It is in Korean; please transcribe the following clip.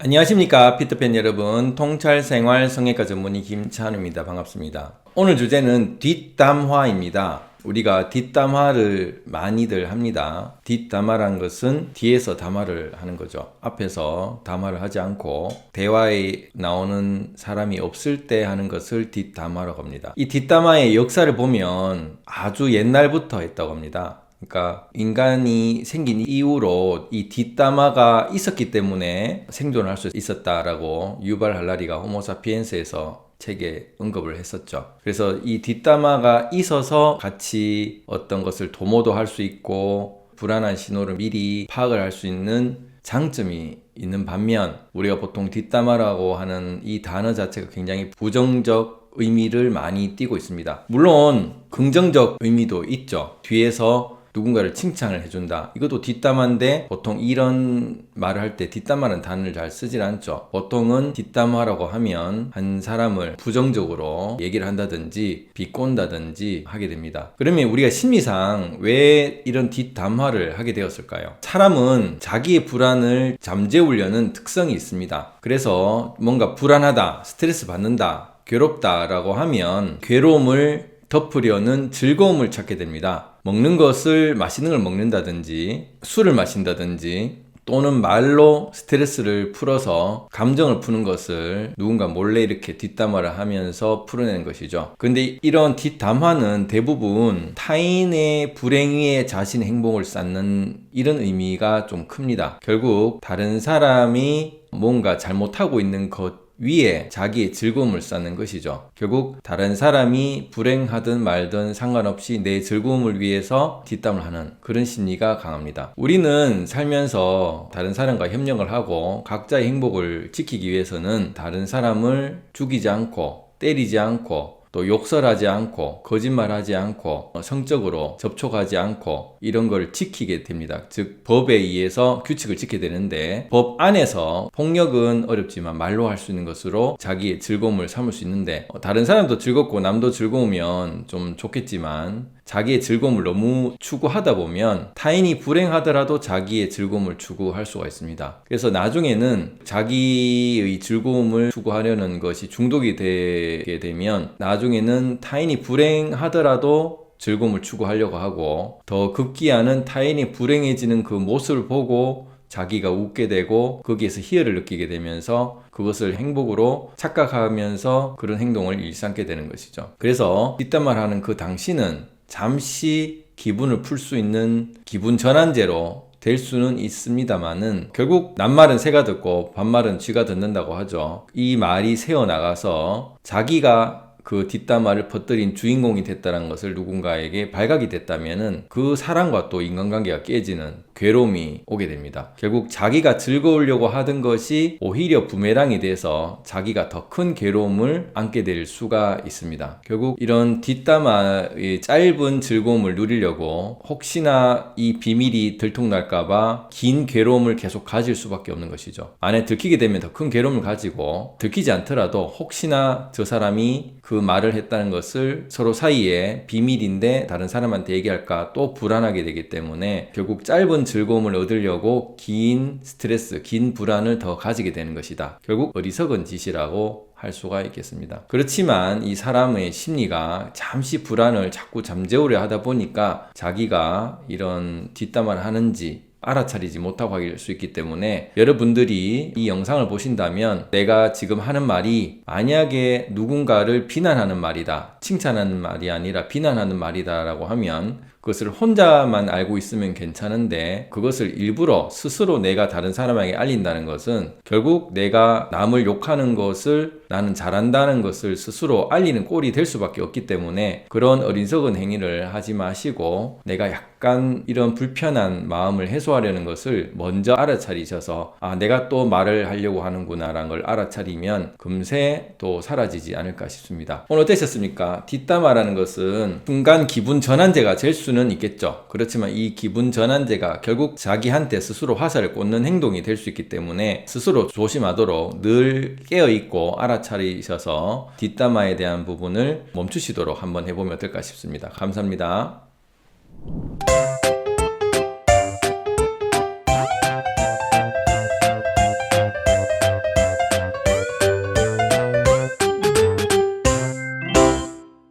안녕하십니까 피터팬 여러분, 통찰생활 성형외과 전문의 김찬우입니다. 반갑습니다. 오늘 주제는 뒷담화입니다. 우리가 뒷담화를 많이들 합니다. 뒷담화란 것은 뒤에서 담화를 하는 거죠. 앞에서 담화를 하지 않고 대화에 나오는 사람이 없을 때 하는 것을 뒷담화라고 합니다. 이 뒷담화의 역사를 보면 아주 옛날부터 했다고 합니다. 그러니까 인간이 생긴 이후로 이 뒷담화가 있었기 때문에 생존할 수 있었다라고 유발 할라리가 호모사피엔스에서 책에 언급을 했었죠. 그래서 이 뒷담화가 있어서 같이 어떤 것을 도모도 할 수 있고 불안한 신호를 미리 파악을 할 수 있는 장점이 있는 반면, 우리가 보통 뒷담화라고 하는 이 단어 자체가 굉장히 부정적 의미를 많이 띠고 있습니다. 물론 긍정적 의미도 있죠. 뒤에서 누군가를 칭찬을 해준다. 이것도 뒷담화인데 보통 이런 말을 할 때 뒷담화라는 단어를 잘 쓰질 않죠. 보통은 뒷담화라고 하면 한 사람을 부정적으로 얘기를 한다든지 비꼰다든지 하게 됩니다. 그러면 우리가 심리상 왜 이런 뒷담화를 하게 되었을까요? 사람은 자기의 불안을 잠재우려는 특성이 있습니다. 그래서 뭔가 불안하다, 스트레스 받는다, 괴롭다라고 하면 괴로움을 덮으려는 즐거움을 찾게 됩니다. 먹는 것을, 맛있는 걸 먹는다든지 술을 마신다든지 또는 말로 스트레스를 풀어서 감정을 푸는 것을 누군가 몰래 이렇게 뒷담화를 하면서 풀어내는 것이죠. 근데 이런 뒷담화는 대부분 타인의 불행 위에 자신의 행복을 쌓는 이런 의미가 좀 큽니다. 결국 다른 사람이 뭔가 잘못하고 있는 것 위에 자기의 즐거움을 쌓는 것이죠. 결국 다른 사람이 불행하든 말든 상관없이 내 즐거움을 위해서 뒷담을 하는 그런 심리가 강합니다. 우리는 살면서 다른 사람과 협력을 하고 각자의 행복을 지키기 위해서는 다른 사람을 죽이지 않고 때리지 않고 또 욕설하지 않고 거짓말하지 않고 성적으로 접촉하지 않고 이런 걸 지키게 됩니다. 즉 법에 의해서 규칙을 지켜야 되는데 법 안에서 폭력은 어렵지만 말로 할 수 있는 것으로 자기의 즐거움을 삼을 수 있는데 다른 사람도 즐겁고 남도 즐거우면 좀 좋겠지만 자기의 즐거움을 너무 추구하다 보면 타인이 불행하더라도 자기의 즐거움을 추구할 수가 있습니다. 그래서 나중에는 자기의 즐거움을 추구하려는 것이 중독이 되게 되면 나중에는 타인이 불행하더라도 즐거움을 추구하려고 하고 더 급기야는 타인이 불행해지는 그 모습을 보고 자기가 웃게 되고 거기에서 희열을 느끼게 되면서 그것을 행복으로 착각하면서 그런 행동을 일삼게 되는 것이죠. 그래서 뒷담화를 하는 그 당시는 잠시 기분을 풀 수 있는 기분 전환제로 될 수는 있습니다만은 결국 낱말은 새가 듣고 반말은 쥐가 듣는다고 하죠. 이 말이 새어나가서 자기가 그 뒷담화를 퍼뜨린 주인공이 됐다는 것을 누군가에게 발각이 됐다면은 그 사람과 또 인간관계가 깨지는 괴로움이 오게 됩니다. 결국 자기가 즐거우려고 하던 것이 오히려 부메랑이 돼서 자기가 더 큰 괴로움을 안게 될 수가 있습니다. 결국 이런 뒷담화의 짧은 즐거움을 누리려고 혹시나 이 비밀이 들통날까봐 긴 괴로움을 계속 가질 수밖에 없는 것이죠. 안에 들키게 되면 더 큰 괴로움을 가지고 들키지 않더라도 혹시나 저 사람이 그 말을 했다는 것을 서로 사이에 비밀인데 다른 사람한테 얘기할까 또 불안하게 되기 때문에 결국 짧은 즐거움을 얻으려고 긴 스트레스, 긴 불안을 더 가지게 되는 것이다. 결국 어리석은 짓이라고 할 수가 있겠습니다. 그렇지만 이 사람의 심리가 잠시 불안을 자꾸 잠재우려 하다 보니까 자기가 이런 뒷담화를 하는지 알아차리지 못하고 할 수 있기 때문에 여러분들이 이 영상을 보신다면 내가 지금 하는 말이 만약에 누군가를 비난하는 말이다, 칭찬하는 말이 아니라 비난하는 말이다 라고 하면 그것을 혼자만 알고 있으면 괜찮은데 그것을 일부러 스스로 내가 다른 사람에게 알린다는 것은 결국 내가 남을 욕하는 것을 나는 잘한다는 것을 스스로 알리는 꼴이 될 수밖에 없기 때문에 그런 어리석은 행위를 하지 마시고 내가 약간 이런 불편한 마음을 해소하려는 것을 먼저 알아차리셔서 내가 또 말을 하려고 하는구나 라는 걸 알아차리면 금세 또 사라지지 않을까 싶습니다. 오늘 어떠셨습니까? 뒷담화라는 것은 순간 기분 전환제가 될 수는 있겠죠. 그렇지만 이 기분 전환제가 결국 자기한테 스스로 화살을 꽂는 행동이 될 수 있기 때문에 스스로 조심하도록 늘 깨어있고 알아차리셔서 뒷담화에 대한 부분을 멈추시도록 한번 해보면 어떨까 싶습니다. 감사합니다.